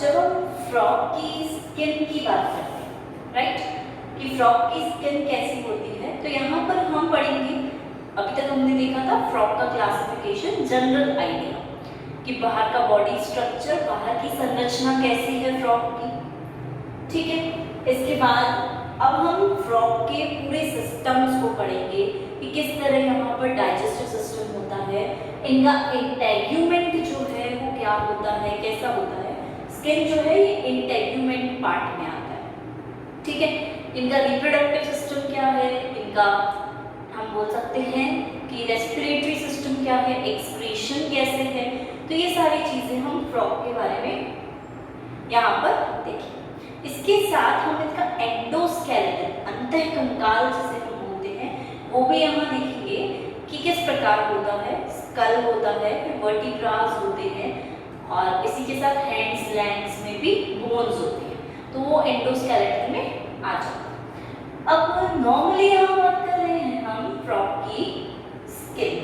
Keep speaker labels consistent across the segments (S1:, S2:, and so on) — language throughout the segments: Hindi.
S1: जब हम फ्रॉक की स्किन की बात करते हैं, राइट, कि फ्रॉक की स्किन कैसी होती है, तो यहाँ पर हम पढ़ेंगे। अभी तक हमने देखा था फ्रॉक का क्लासिफिकेशन, जनरल आइडिया कि बाहर का बॉडी स्ट्रक्चर, बाहर की संरचना कैसी है फ्रॉक की, ठीक है। इसके बाद अब हम फ्रॉक के पूरे सिस्टम्स को पढ़ेंगे कि किस तरह यहाँ पर डाइजेस्टिव सिस्टम होता है, इनका इंटेग्यूमेंट जो है वो क्या होता है, कैसा होता है। स्किन जो है ये इंटेग्यूमेंट पार्ट में आता है, ठीक है। इनका रिप्रोडक्टिव सिस्टम क्या है, इनका हम बोल सकते हैं कि रेस्पिरेटरी सिस्टम क्या है, एक्सक्रीशन कैसे है। तो ये सारी चीजें हम फ्रॉक के बारे में यहाँ पर देखेंगे। इसके साथ हम इसका एंडोस्केलेटन, अंतःकंकाल जिसे हम बोलते हैं, वो भी यहाँ देखेंगे कि किस प्रकार होता है। स्कल होता है, फिर वर्टिब्रास होते हैं, और इसी के साथ हैंड्स लैंड्स में भी बोन्स होते हैं, तो वो एंडोस्केलेटन में आ जाता है। अब नॉर्मली यहाँ बात कर रहे हैं हम फ्रॉक की स्किन,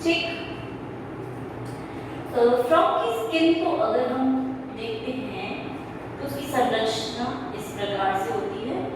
S1: ठीक। फ्रॉक की स्किन को अगर हम देखते हैं तो उसकी संरचना इस प्रकार से होती है।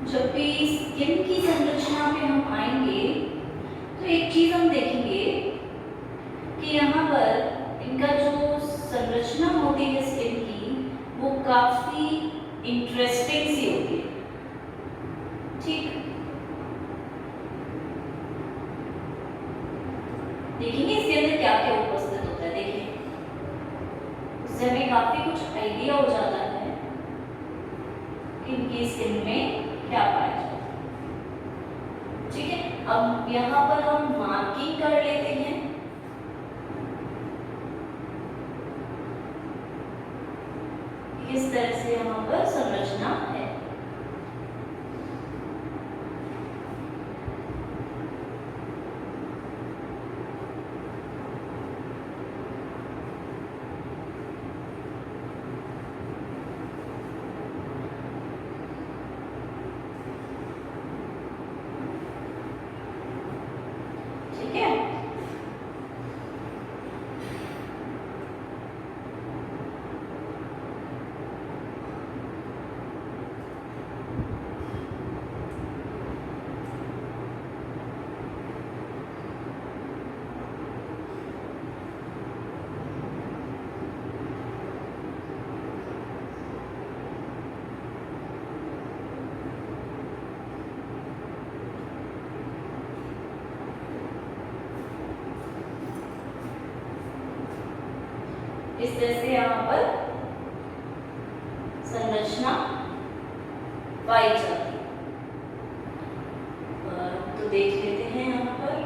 S1: जब भी स्किन की संरचना पे हम आएंगे तो एक चीज हम देखेंगे कि यहाँ पर इनका जो संरचना होती है स्किन की, वो काफी इंटरेस्टिंग सी होती है, ठीक। देखेंगे इसके अंदर क्या क्या उपस्थित होता है, देखिए उससे हमें काफी कुछ आइडिया हो जाता है कि इनकी स्किन में क्या पाया जाता है, ठीक है। अब यहाँ पर हम मार्किंग कर लेते हैं। किस तरह से यहाँ पर संरचना है। ठीक है, तरह से यहाँ पर संरचना पाई जाती है। तो देख लेते हैं यहाँ पर।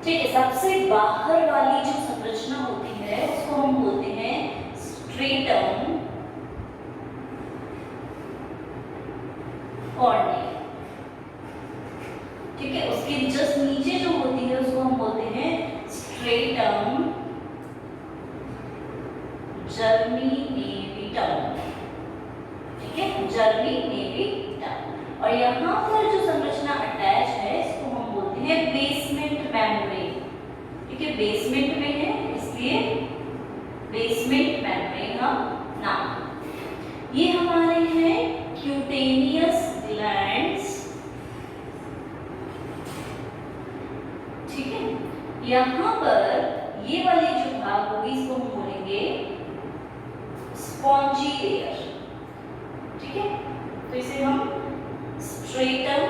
S1: ठीक है, सबसे बाहर वाली जो संरचना होती है उसको हम बोलते हैं स्ट्रेटम कॉर्निया। ठीक है, उसके जस्ट नीचे जो होती है उसको हम बोलते हैं स्ट्रेटम जर्मिनेटम। ठीक है, जर्मिनेटम। और यहाँ पर जो संरचना अटैच है इसको हम बोलते हैं बेसमेंट मेम्ब्रेन। ठीक है, बेसमेंट में है इसलिए बेसमेंट मेम्ब्रेन का नाम। ये हमारे हैं क्यूटेनियस ग्लैंड्स। ठीक है, यहाँ पर ये वाली जो भाग होगी इसको हम बोलेंगे स्पॉन्जी लेयर। ठीक है, तो इसे हम स्ट्रेटम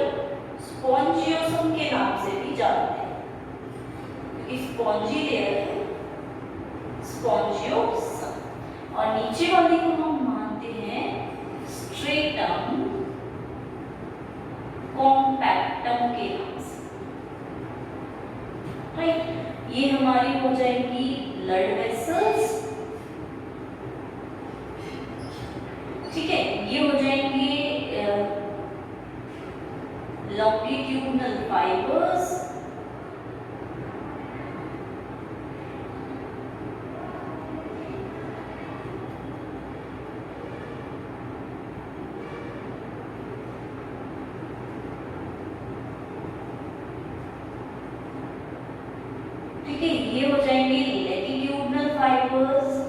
S1: स्पॉन्जियोसम के नाम से भी जानते हैं क्योंकि स्पॉन्जी लेयर है स्पॉन्जियोसम। और नीचे वाले को हम मानते हैं स्ट्रेटम कॉम्पैक्टम के नाम से। राइट, ये हमारी हो जाएगी ब्लड वेसल्स। ठीक है, ये हो जाएंगे लॉन्गिट्यूडिनल फाइबर्स। ठीक है, ये हो जाएंगे लैटिट्यूडिनल फाइबर्स।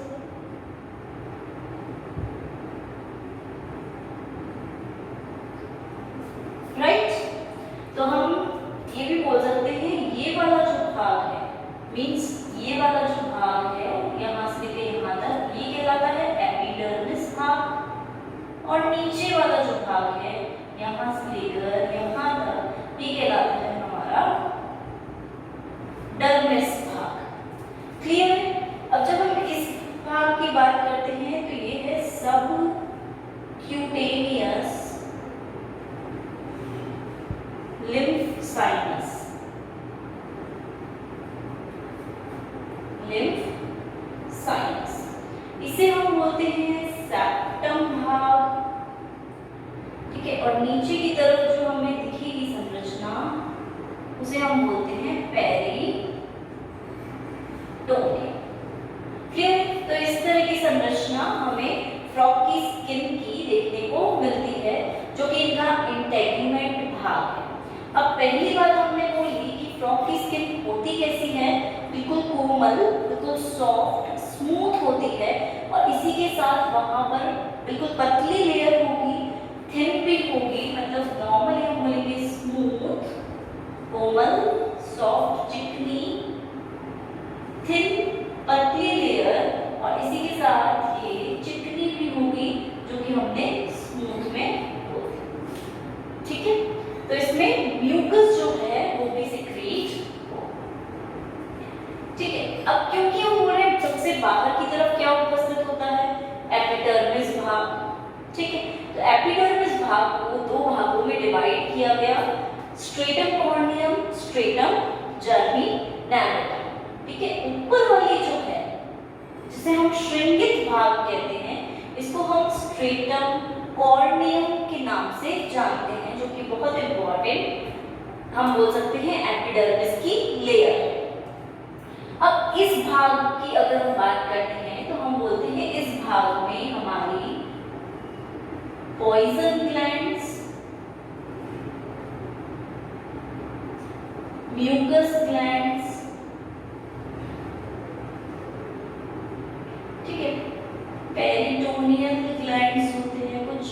S1: तो हम ये भी बोल सकते हैं ये वाला जो भाग है मींस ये वाला जो भाग है यहाँ से लेकर यहाँ तक ये कहलाता है एपिडर्मिस भाग। और नीचे वाला जो भाग है यहाँ से लेकर यहाँ तक ये कहलाता है हमारा डर्मिस भाग। क्लियर? अब जब हम इस भाग की बात करते हैं तो ये है सब cutaneous lymph sinus. Lymph sinus इसे हम बोलते हैं सेप्टम भाग। ठीक है, और नीचे की तरफ जो हमें दिखेगी संरचना उसे हम बोलते हैं पेरिटोनियम। क्लियर? तो इस तरह की संरचना हमें फ्रॉग की स्किन की देखने को मिलती है जो कि इनका इंटेगुमेंट भाग है। अब पहली बात हमने बोली कि फ्रॉग की स्किन होती कैसी है, बिल्कुल कोमल, बिल्कुल सॉफ्ट स्मूथ होती है और इसी के साथ वहां पर बिल्कुल पतली लेयर होगी, थिन भी होगी। मतलब नॉर्मली हम बोलेंगे स्मूथ, कोमल, सॉफ्ट, चिकनी, थिन, पतली लेयर और इसी के साथ ये चिकनी भी होगी जो कि हमने स्मूथ में बोली। ठीक है, तो इसमें म्यूकस जो है वो भी सिक्रीट हो। ठीक है, अब क्योंकि हम बोल रहे हैं सबसे बाहर की तरफ क्या उपस्थित होता है, एपिडर्मिस भाग। ठीक है, तो एपिडर्मिस भाग को दो भागों में डिवाइड किया गया, स्ट्रेटम कॉर्नियम, स्ट्रेटम जर्मिनेटम। ठीक है, ऊपर वाली जो है जिसे हम श्रृंगित भाग कहते हैं इसको हम स्ट्रेटम कॉर्नियम के नाम से जानते हैं जो कि बहुत इंपॉर्टेंट हम बोल सकते हैं एपिडर्मिस की लेयर है। अब इस भाग की अगर हम बात करते हैं तो हम बोलते हैं इस भाग में हमारी पॉइजन ग्लैंड्स, म्यूकस ग्लैंड्स, ठीक है, पेरिटोनियल ग्लैंड्स होते हैं कुछ,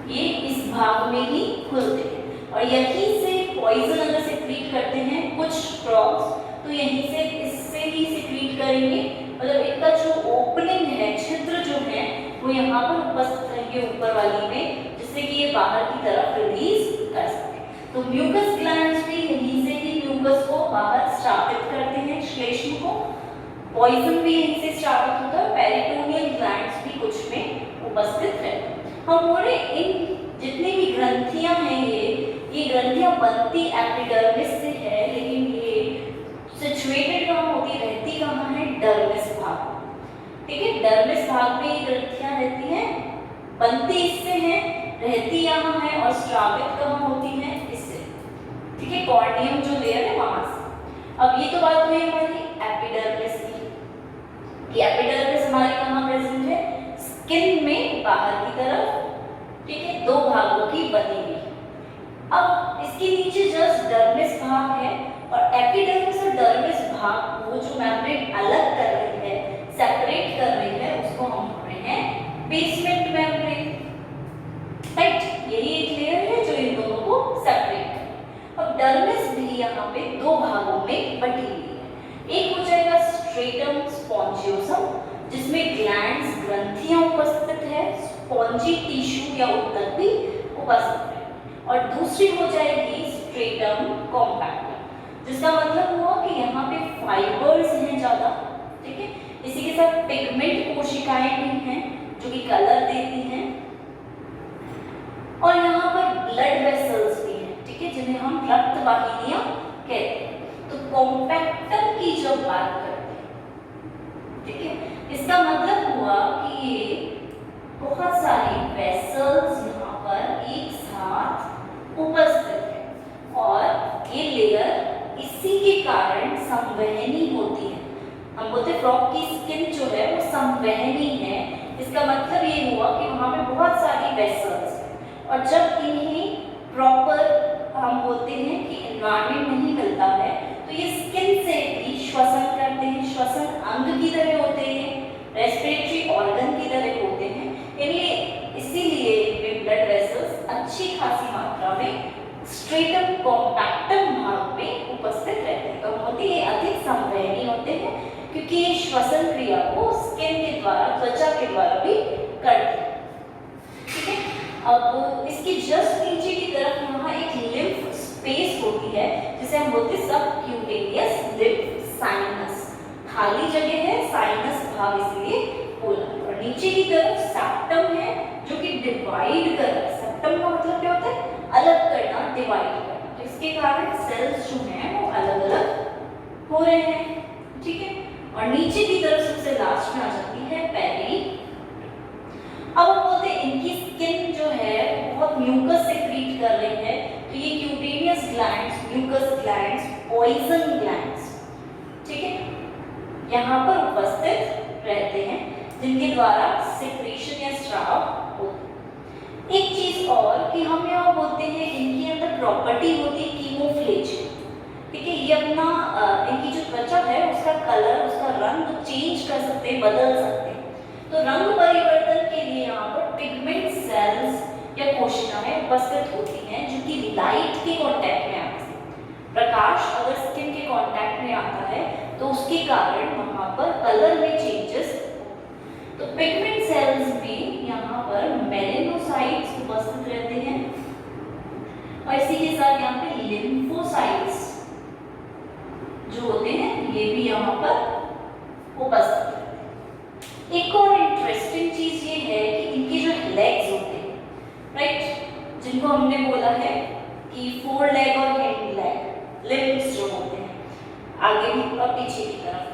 S1: ये इस भाग में ही खुलते हैं और यहीं से पॉइजन अगर सिक्रीट करते हैं कुछ फ्रॉग्स तो यहीं से इससे ही सिक्रीट करेंगे, मतलब इनका जो ओपनिंग है, छिद्र जो है वो यहाँ पर उपस्थित रहेंगे ऊपर वाली में, जिससे कि ये बाहर की तरफ रिलीज कर सके। तो म्यूकस ग्लैंड्स भी यहीं से ही म्यूकस को बाहर स्रावित करते हैं, श्लेष्म को। पॉइजन भी यहीं से स्रावित होता है। पेरिटोनियल ग्लैंड्स भी कुछ में उपस्थित रहते हैं। हम बोले इन जितनी भी ग्रंथियां हैं ये ग्रंथियां बनती एपिडर्मिस से है, लेकिन ये सिचुएटेड कहाँ होती रहती कहाँ है, डर्मिस भाग। ठीक है, डर्मिस भाग में ये ग्रंथियां रहती हैं, बनती इससे है, रहती यहाँ है और स्रावित कहाँ होती है, इससे। ठीक है, कॉर्नियम जो लेयर है वहां से। अब ये तो बात हुई हमारी एपिडर्मिस की, कि एपिडर्मिस हमारी कहाँ प्रेजेंट है, स्किन में बाहर की तरफ। ठीक है, दो भागों की बनी हुई। अब इसके नीचे जस्ट डर्मिस भाग है, और एपिडर्मिस और डर्मिस भाग वो जो मेम्ब्रेन अलग कर रही है, सेपरेट कर रही है, उसको हम बोल रहे हैं बेसमेंट मेम्ब्रेन। राइट, यही एक लेयर है जो इन दोनों को सेपरेट करे। अब डर्मिस भी यहाँ पे दो भागों में बटी हुई है। एक हो जाएगा स्ट्रेटम स्पॉन्जियोसम, जिसमें ग्लैंड्स ग्रंथियां उपस्थित है, स्पॉन्जी टिश्यू या ऊतक भी उपस्थित है। और दूसरी हो जाएगी स्ट्रेटम कॉम्पैक्टम, जिसका मतलब हुआ कि यहाँ पे फाइबर्स हैं ज्यादा। ठीक है, इसी के साथ पिगमेंट कोशिकाएं भी हैं जो कि कलर देती हैं, और यहाँ पर ब्लड वेसल्स भी हैं। ठीक है, जिन्हें हम रक्त वाहिनियां कहते हैं। तो कॉम्पैक्टम की जब बात करते हैं, ठीक है, इसका मतलब हुआ कि ये बहुत सारी वेसल्स यहाँ पर एक साथ उपस्थित है, और ये लेयर इसी के कारण संवहनी होती है। हम बोलते हैं फ्रॉग की स्किन जो है वो संवहनी है। इसका मतलब ये हुआ कि वहाँ पे बहुत सारी वेसल्स हैं, और जब इन्हें प्रॉपर हम बोलते हैं कि एनवायरनमेंट नहीं मिलता है, तो ये स्किन से भी श्वसन करते हैं, श्वसन अंग की तरह होते हैं, रेस्पिरेटरी ऑर्गन की तरह होते हैं। इसीलिए ब्लड वेसल्स अच्छी खासी मात्रा में स्ट्रेटम कॉम्पैक्टम भाग में उपस्थित रहते हैं। तो होती है अधिक संवहनी होते हैं, क्योंकि ये श्वसन क्रिया को स्किन के द्वारा, त्वचा के द्वारा भी करते हैं। ठीक है, अब इसके जस्ट नीचे की तरफ यहाँ एक लिम्फ स्पेस होती है, जिसे हम बोलते हैं सबक्यूटेनियस लिम्फ साइनस। खाली जगह है, साइनस भाग इसलिए बोला। और नीचे की तरफ सेप्टम है जो कि डिवाइड कर रहा है। सेप्टम का मतलब क्या होता है, अलग करना, डिवाइड करना। तो इसके कारण सेल्स जो हैं वो अलग अलग हो रहे हैं। ठीक है, और नीचे की तरफ सबसे लास्ट में आ जाती है पेरी। अब हम बोलते हैं इनकी स्किन जो है बहुत म्यूकस सेक्रीट कर रही है, तो ये cutaneous glands, mucous glands, poison glands, ठीक है, यहाँ पर उपस्थित रहते हैं, जिनके द्वारा सिक्रीशन या स्राव होता है। एक चीज और कि हम यहाँ बोलते हैं इनके अंदर प्रॉपर्टी होती है कीमोफ्लेजिया। ठीक है, ये अपना इनकी जो त्वचा है उसका कलर, उसका रंग चेंज कर सकते हैं, बदल सकते हैं। तो रंग परिवर्तन के लिए यहाँ पर पिगमेंट सेल्स या कोशिकाएं उपस्थित होती हैं, जो कि लाइट के कांटेक्ट में आते हैं। प्रकाश अगर स्किन के कांटेक्ट में आता है तो उसके कारण वहाँ पर कलर में चेंजेस। तो पिगमेंट सेल्स भी यहाँ पर मेलेनोसाइट्स उपस्थित रहते हैं, और इसी के साथ यहाँ पे लिम्फोसाइट्स जो होते हैं ये भी यहाँ पर उपस्थित रहते हैं। एक और इंटरेस्टिंग चीज ये है कि इनके जो लेग्स होते हैं, राइट, जिनको हमने बोला है कि फोर लेग और हैंड लेग, लिम्ब्स जो होते हैं आगे भी और पीछे की तरफ,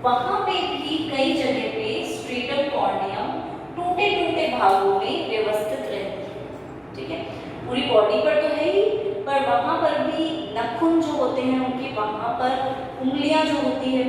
S1: वहां पे भी कई जगह पे स्ट्रेटम कॉर्नियम टूटे टूटे भागों में व्यवस्थित रहती है। ठीक है, पूरी बॉडी पर तो है ही, पर वहां पर भी नाखून जो होते हैं उनके वहां पर उंगलियां जो होती है,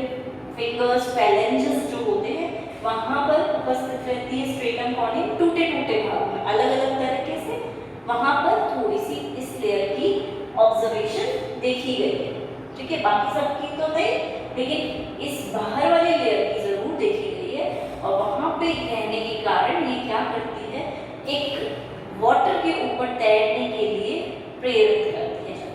S1: फिंगर्स, फैलेंजेस जो होते हैं वहां पर उपस्थित रहती है स्ट्रेटम कॉर्नियम टूटे टूटे भाग में, अलग अलग तरीके से। वहां पर थोड़ी सी इस लेयर की ऑब्जर्वेशन देखी गई है। ठीक है, बाकी सबकी तो नहीं, लेकिन इस बाहर वाले लेयर की जरूर देखी गई है, और वहां पे रहने के कारण ये क्या करती है, एक वाटर के ऊपर तैरने के लिए प्रेरित करती है।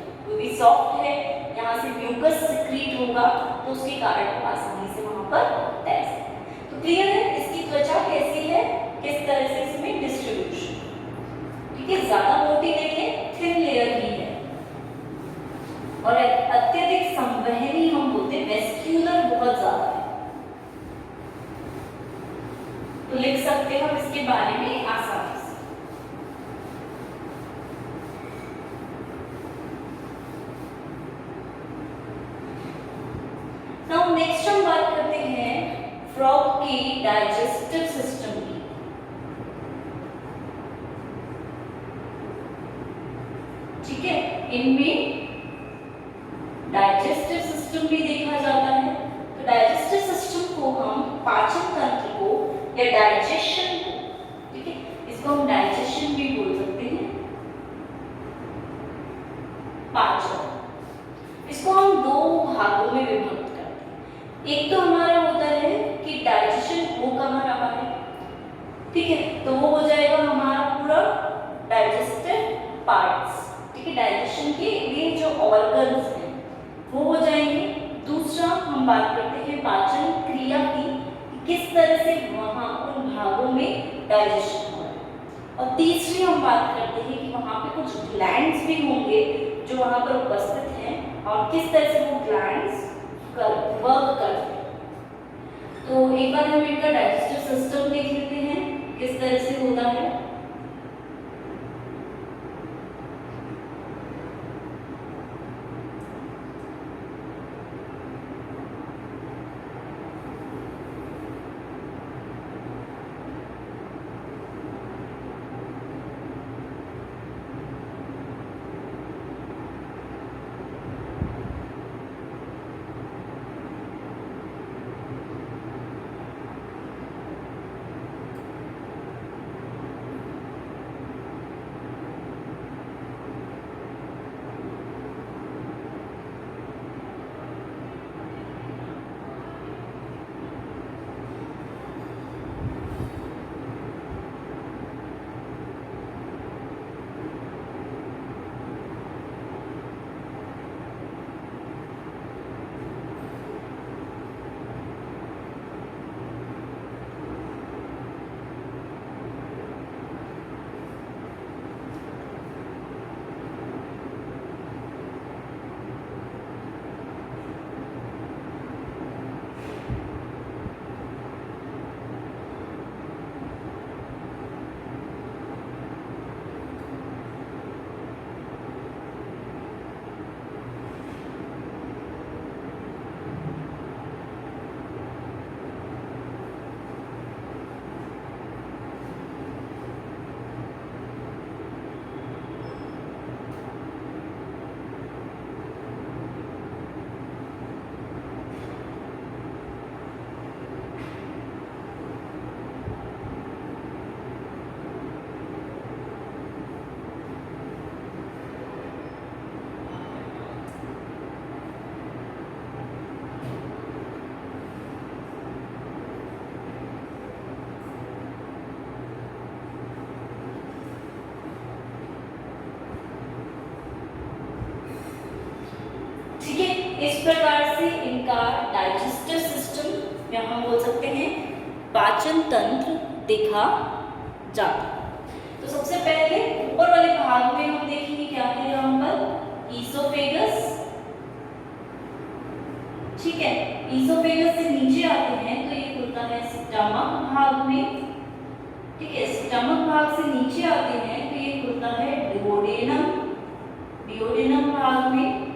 S1: सॉफ्ट है, यहाँ से म्यूकस सिक्रीट होगा, तो उसके कारण वो आसानी से वहां पर तैर सकते हैं। तो क्लियर है इसकी त्वचा कैसी है, किस तरह से इसमें डिस्ट्रीब्यूशन, ठीक है, ज्यादा मोटी नहीं है, थिन लेयर ही है और अत्यधिक संवहनी हम बोलते हैं, वेस्क्यूलर बहुत ज्यादा है। तो लिख सकते हैं हम इसके बारे में आसानी से। नाउ नेक्स्ट हम बात करते हैं फ्रॉग की डाइजेस्टिव सिस्टम की। ठीक है, इनमें डाइजेस्टिव सिस्टम भी देखा जाता है। तो डाइजेस्टिव सिस्टम को हम पाचन तंत्र को या डाइजेशन को, ठीक है, इसको हम डाइजेशन भी बोल सकते हैं, पाचन, इसको हम दो भागों में विभक्त करते हैं। एक तो हमारा होता है कि डाइजेशन हो कहाँ रहा है, ठीक है, तो वो हो जाएगा हमारा पूरा डाइजेस्टिव पार्ट्स, ठीक है, डाइजेशन के लिए जो ऑर्गन्स हैं वो हो जाएंगे। दूसरा हम बात करते हैं पाचन क्रिया की, किस तरह से वहां उन भागों में डाइजेशन हो रहा है। और तीसरी हम बात करते हैं कि वहां पे कुछ ग्लैंड्स भी होंगे जो वहां पर उपस्थित हैं और किस तरह से वो ग्लैंड्स वर्क करते हैं। तो एक बार हम इनका डाइजेस्टिव सिस्टम देख लेते हैं किस तरह से होता है। ठीक है, इस प्रकार से इनका डाइजेस्टिव सिस्टम या हम बोल सकते हैं पाचन तंत्र देखा जाता है। तो सबसे पहले ऊपर वाले भाग में हम देखेंगे क्या है यहाँ पर ईसोफेगस, ठीक है, ईसोफेगस से नीचे आते हैं तो ये खुलता है स्टमक भाग में, ठीक है, स्टमक भाग से नीचे आते हैं तो ये खुलता है डुओडेनम, डुओडेनम भाग में।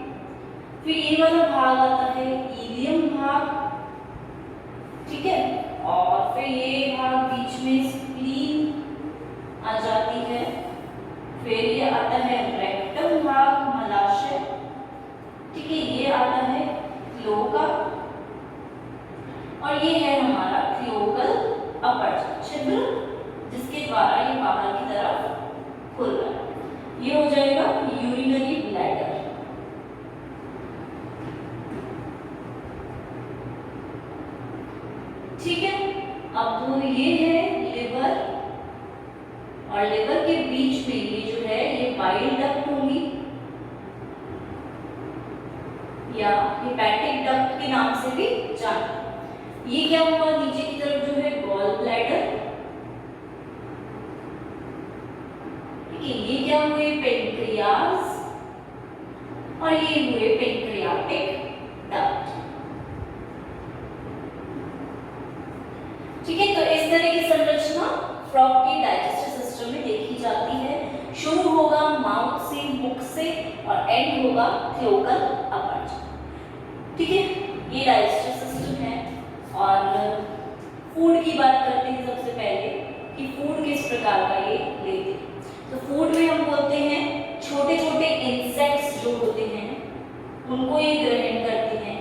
S1: फिर ये वाला भाग आता है इलियम भाग, ठीक है, और फिर ये भाग बीच में स्प्लीन आ जाती है। फिर ये आता है रेक्टम भाग, मलाशय, ठीक है, ये आता है क्लोका और ये है हमारा क्लोकल अपर्चर छिद्र जिसके द्वारा ये बाहर की तरफ खुल रहा है। ये हो जाएगा यूरिनरी ब्लैडर। ठीक है, अब ये है लिवर और लिवर के बीच में ये जो है ये बाइल डक्ट होगी, या हेपेटिक डक्ट के नाम से भी जानते हैं। ये क्या हुआ, नीचे की तरफ जो है गॉल ब्लैडर, ठीक है, ये क्या हुए पेनक्रियाज, और ये हुए पेनक्रियाटिक डक्ट। ठीक है, तो इस तरह की संरचना फ्रॉग के डाइजेस्टिव सिस्टम में देखी जाती है। शुरू होगा माउथ से, मुख से, और एंड होगा क्लोकल अपर्च। ठीक है, ये डाइजेस्टिव सिस्टम है। और फूड की बात करते हैं सबसे पहले कि फूड किस प्रकार का ये लेते हैं। तो फूड में हम बोलते हैं छोटे छोटे इंसेक्ट्स जो होते हैं उनको ये ग्रहण करते हैं।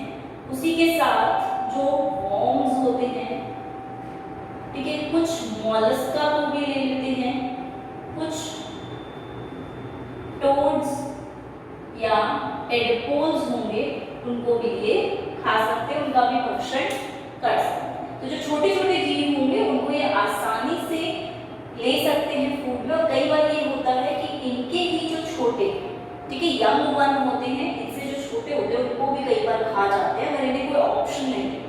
S1: उसी के साथ जो वॉर्म्स होते हैं, ठीक है, कुछ मॉलस्का को भी ले लेते हैं, कुछ टोड्स या टेडपोल्स होंगे उनको भी ये खा सकते हैं, उनका भी भक्षण कर सकते हैं। तो जो छोटे छोटे जीव होंगे उनको ये आसानी से ले सकते हैं फूड में। और कई बार ये होता है कि इनके ही जो छोटे, ठीक है, यंग वन होते हैं, इनसे जो छोटे होते हैं उनको भी कई बार खा जाते हैं अगर इन्हें कोई ऑप्शन नहीं है।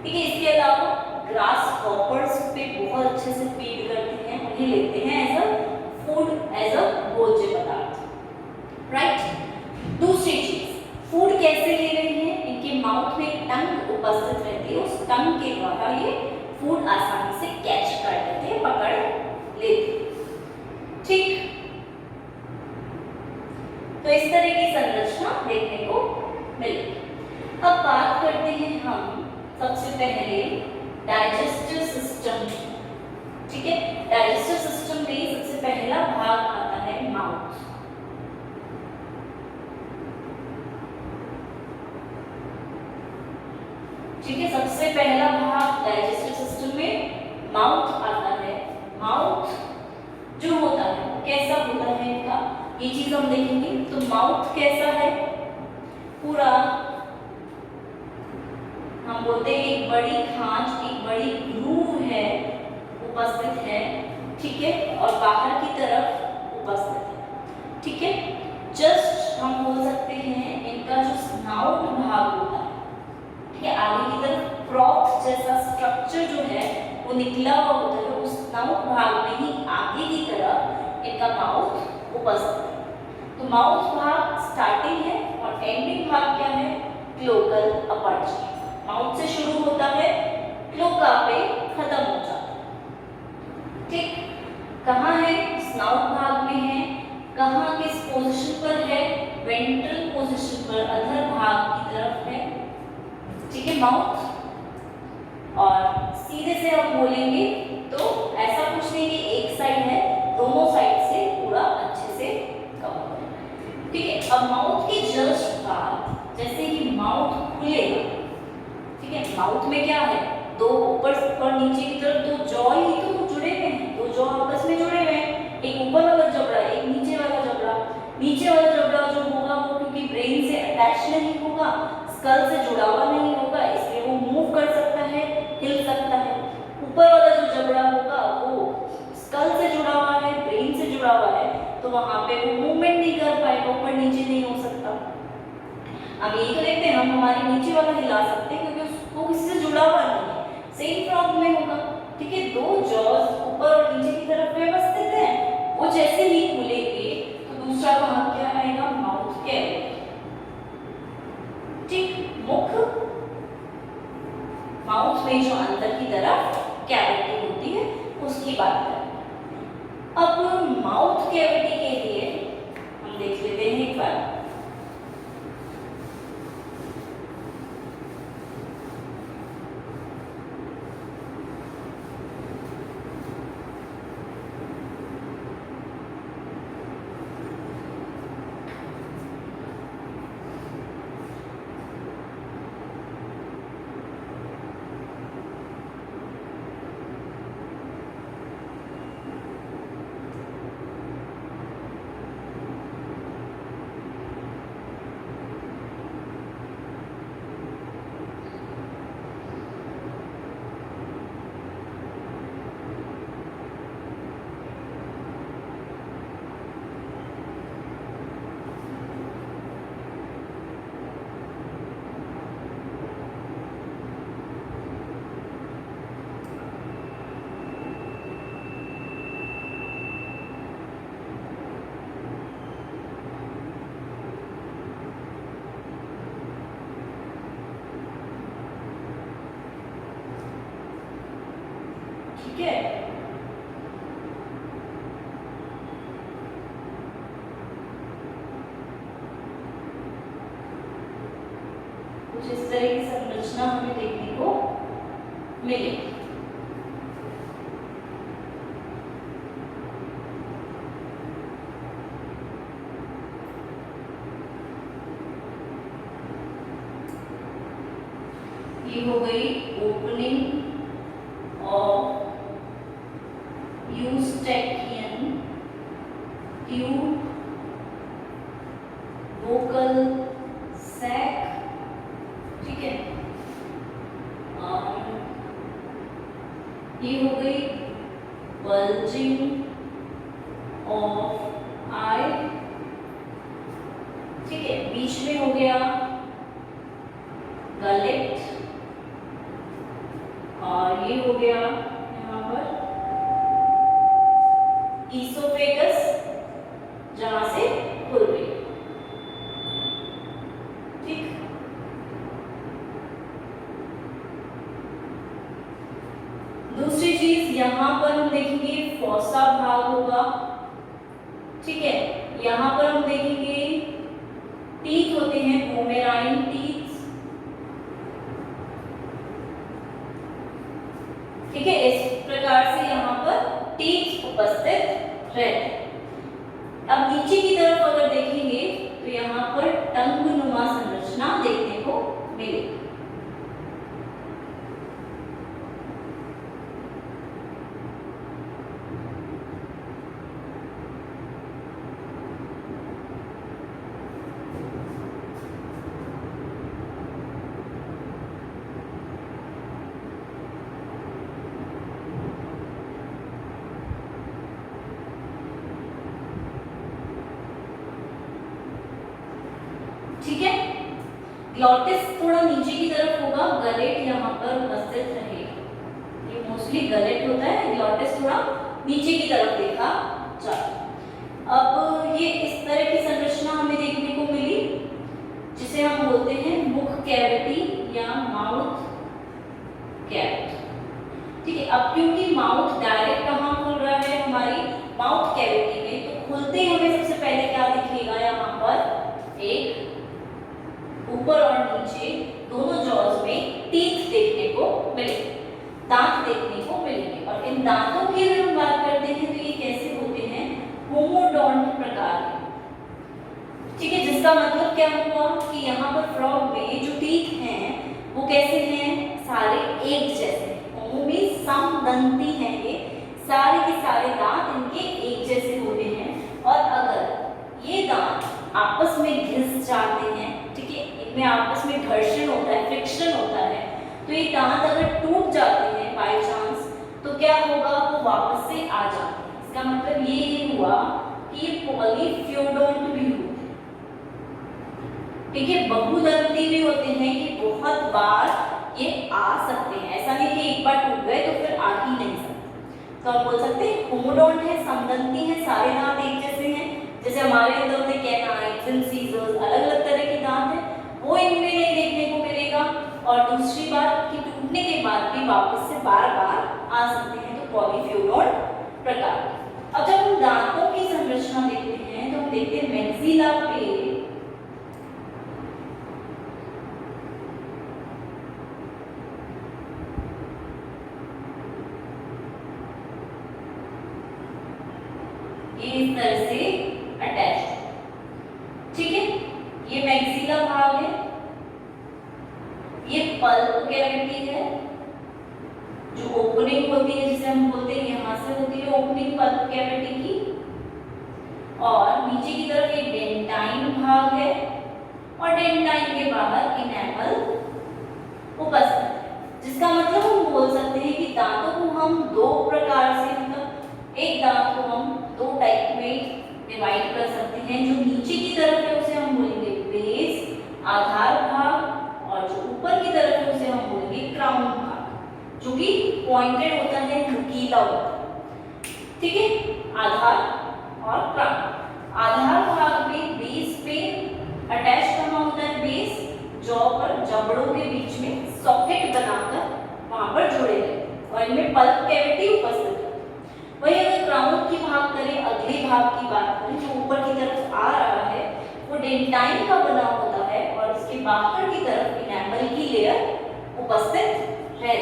S1: ठीक है, इसके अलावा ग्रास हॉपर्स पे बहुत अच्छे से फीड करते हैं, उन्हें लेते हैं as a food, as a भोज्य पदार्थ। राइट, दूसरी चीज, फूड कैसे ले रहे हैं, इनके माउथ में टंग उपस्थित रहती है, उस टंग के द्वारा ये फूड आसानी से कैच कर लेते हैं, पकड़ लेते हैं। ठीक, तो इस तरह की संरचना देखने को मिलेगी। अब बात करते हैं हम सबसे पहले डाइजेस्टिव सिस्टम। ठीक है, डाइजेस्टिव सिस्टम में सबसे पहला भाग आता है माउथ। ठीक है, सबसे पहला भाग डाइजेस्टिव सिस्टम में माउथ आता है। माउथ जो होता है कैसा होता है इनका, ये चीज हम देखेंगे। तो माउथ कैसा है, पूरा हम बोलते हैं एक बड़ी खांच, एक बड़ी ग्रूव है, उपस्थित है। ठीक है, और बाहर की तरफ उपस्थित है। ठीक है, जस्ट हम बोल सकते हैं इनका जो स्नाउट भाग होता है, ठीक है, आगे की तरफ फ्रॉथ जैसा स्ट्रक्चर जो है वो निकला हुआ होता है, उस स्नाउट भाग में ही आगे की तरफ इनका माउथ उपस्थित है। तो माउथ भाग स्टार्टिंग है और एंडिंग भाग क्या है, क्लोकल अपर्च। माउथ से शुरू होता है, क्लोका पे खत्म हो जाता है। ठीक, कहाँ है, स्नाउट भाग में है। कहाँ, किस पोजीशन पर है, वेंट्रल पोजीशन पर, अधर भाग की तरफ है। ठीक है, माउथ। और सीधे से हम बोलेंगे तो ऐसा कुछ नहीं कि एक साइड है, दोनों साइड से पूरा अच्छे से कवर है। ठीक है, अब माउथ की जस्ट बाद जैसे ही माउथ खुलेगा, ठीक है, माउथ में क्या है, दो ऊपर और नीचे की तरफ दो जॉ ही तो जुड़े हुए हैं, दो जॉ आपस में जुड़े हुए हैं, एक ऊपर वाला जबड़ा, एक नीचे वाला जबड़ा। नीचे वाला जबड़ा जो होगा वो क्योंकि ब्रेन से अटैच नहीं होगा, स्कल से जुड़ा हुआ नहीं होगा, इसलिए वो मूव कर सकता है, हिल सकता है। ऊपर वाला जो जबड़ा होगा वो स्कल से जुड़ा हुआ है, ब्रेन से जुड़ा हुआ है, तो वहां पे वो मूवमेंट नहीं कर पाएगा, ऊपर नीचे नहीं हो सकता। अब यही तो देखते हैं, हम हमारे नीचे वाला हिला सकते हैं क्योंकि वो किसी से जुड़ा हुआ नहीं है। सेम प्रॉब्लम में होगा। ठीक है, दो जॉज ऊपर और नीचे की तरफ व्यवस्थित हैं, वो जैसे ही खुलेंगे तो दूसरा भाग क्या आएगा, माउथ कैविटी। ठीक, मुख, माउथ में जो अंदर की तरफ कैविटी होती है उसकी बात करें। अब माउथ कैविटी के लिए हम देख लेते हैं एक बार। ठीक है। कुछ इस तरह की संरचना हमें देखने को मिलेगी। ये हो गई opening of eustachian tube, vocal sac, ठीक है। ये हो गई बल्जिंग ऑफ आई, ठीक है। बीच में हो गया गलेट, और ये हो गया यहाँ पर ईसोफेगस, जहां से खुल रही है, ठीक। दूसरी चीज यहाँ पर हम देखेंगे फॉसा भाग होगा, ठीक है। यहाँ पर हम देखेंगे टीथ होते हैं, पोमेराइन टीथ, ठीक है। इस प्रकार से यहाँ पर टीथ उपस्थित रहते हैं। अब नीचे की तरफ अगर देखेंगे तो यहाँ पर टंगनुमा संरचना देखने को मिलेगी। ठीक है। ग्लॉटिस थोड़ा नीचे की तरफ होगा, गलेट यहाँ पर उपस्थित रहेगा। ये मोस्टली गलेट होता है, ग्लॉटिस थोड़ा नीचे की तरफ देखा जाता। अब ये इस तरह की संरचना हमें देखने को मिली, जिसे हम बोलते हैं मुख कैविटी या माउथ कैविटी, ठीक है। अब क्योंकि माउथ डायरेक्ट कहाँ खुल रहा है, हमारी माउथ कैविटी में, तो खुलते ही हमें सबसे पहले क्या दिखेगा, यहाँ पर एक ऊपर और नीचे दोनों जॉज में टीथ देखने को मिलेंगे, दांत देखने को मिलेंगे। और इन दांतों की अगर हम बात करते हैं तो ये कैसे होते हैं, होमोडोंट प्रकार के, ठीक है। जिसका मतलब क्या हुआ कि यहाँ पर फ्रॉग में जो टीथ हैं वो कैसे हैं, सारे एक जैसे। होमो मींस समदंती हैं, ये सारे के सारे दांत इनके एक जैसे होते हैं। और अगर ये दांत आपस में घिस जाते हैं, ठीक है, इनमें आपस में घर्षण होता है, फ्रिक्शन होता है, तो ये दांत अगर टूट जाते हैं बाय चांस, तो क्या होगा, वो वापस से आ जाते हैं। इसका मतलब ये हुआ कि ये पॉलीफ्यूडोंट भी होते हैं, ठीक है, बहुदंती भी होते हैं, कि बहुत बार ये आ सकते हैं। ऐसा नहीं कि एक बार टूट गए तो फिर आ ही नहीं सकते। तो आप बोल सकते हैं होमोडोंट है, समदंती है, सारे दांत एक जैसे हैं। जैसे हमारे अंदर होते कैनाइड्स, इंसिजर्स, अलग अलग तरह के दांत हैं, वो इनमें नहीं देखने को मिलेगा। और दूसरी बात कि टूटने के बाद भी वापस से बार बार आ सकते हैं, तो पॉलीफ्यूडोंट प्रकार। अब जब हम दांतों की संरचना देखते हैं तो हम देखते हैं मैक्सिला पे इस तरह से अटैच, ठीक है। ये मैक्सिला भाग है, ये पल्प कैविटी है, जो ओपनिंग होती है जिसे हम बोलते हैं, यहाँ से होती है ओपनिंग पल्प कैविटी की। और नीचे की तरफ एक डेंटाइन भाग है, और डेंटाइन के बाहर इनेमल उपस्थित है। जिसका मतलब हम बोल सकते हैं कि दांतों को हम दो प्रकार से, मतलब एक दांत को हम दो टाइप में डिवाइड कर सकते हैं। जो नीचे की तरफ है उसे हम बोलेंगे बेस, आधार भाग, और जो ऊपर की तरफ है उसे हम बोलेंगे क्राउन भाग, जो कि पॉइंटेड होता है, नुकीला होता है, ठीक है। आधार और क्राउन। आधार भाग में बेस पे अटैच करना होता है, बेस जॉ पर, जबड़ों के बीच में सॉकेट बनाकर वहां पर जुड़े रहते हैं। और इनमें पल्प कैविटी उपस्थित है। वही अगर क्राउन की भाग करें, अगले भाग की बात करें जो ऊपर की तरफ आ रहा है वो डेंटाइन का बना होता है और इसके बाहर की तरफ इनेमल की लेयर उपस्थित है।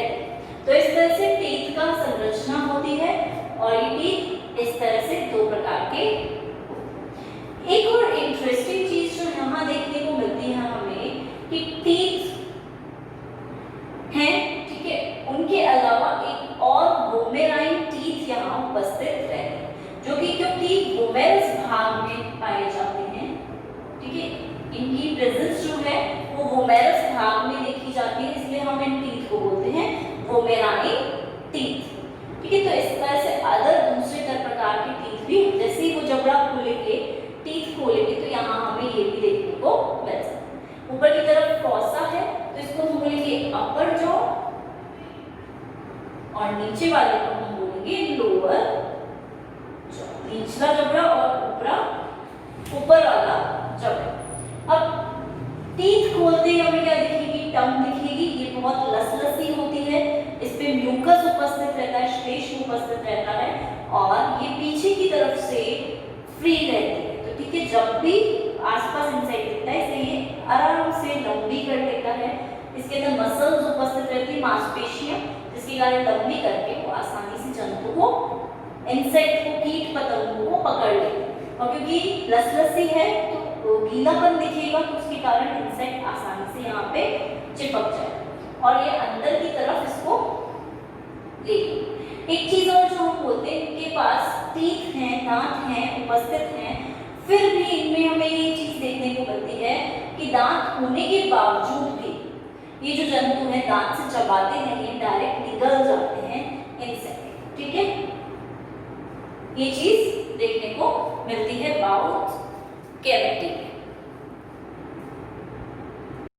S1: तो इस तरह से टीथ का संरचना होती है और ये टीथ इस तरह से दो प्रकार के। एक और इंटरेस्टिंग चीज जो यहाँ देखने को मिलती है हमें कि टीथ हैं, ठीक है, उनके अलावा एक और वोमेराइन टीथ यहाँ उपस्थित रहते हैं जो कि क्योंकि वोमेरस भाग में पाए जाते हैं, ठीक है, इनकी प्रेजेंस जो है वो वोमेरस भाग में देखी जाती है, इसलिए हम इन टीथ को बोलते हैं वोमेराइन टीथ, ठीक है। तो इस तरह से अदर दूसरे प्रकार के टीथ भी, जैसे ही वो जबड़ा खोलेंगे, टीथ खोलेंगे, तो यहाँ हमें ये भी देखने को मिल सकता है। ऊपर की तरफ फॉसा है तो इसको हम बोलेंगे अपर जॉ और नीचे वाले को हम बोलेंगे लोअर जॉ, निचला जबड़ा और ऊपर वाला जबड़ा। अब टीथ खोलते ही हमें क्या दिखेगी, टंग दिखेगी, ये बहुत लसलसी होती है, इस पे म्यूकस उपस्थित रहता है, श्लेष्म उपस्थित रहता है और ये पीछे की तरफ से फ्री रहती है। तो ठीक है, जब भी आसपास इंसेक्ट दिखता है इसे ये आराम से लंबी कर देता है, इसके अंदर मसल्स उपस्थित रहती है, मांसपेशियां, जिसके कारण लंबी करके वो आसानी से जंतु को, इंसेक्ट को, कीट पतंगों को पकड़ लेते। और क्योंकि लसलसी है तो गीलापन दिखेगा तो उसके कारण इंसेक्ट आसानी से यहाँ पे चिपक जाए और ये अंदर की तरफ इसको ले। एक चीज और जो हम बोलते हैं, इनके पास टीथ हैं, दांत हैं, उपस्थित हैं, फिर भी इनमें हमें ये चीज देखने को मिलती है कि दांत होने के बावजूद भी ये जो जंतु है दांत से चबाते नहीं, डायरेक्ट निगल जाते हैं इंसेक्ट, ठीक है। ये चीज देखने को मिलती है माउथ कैविटी।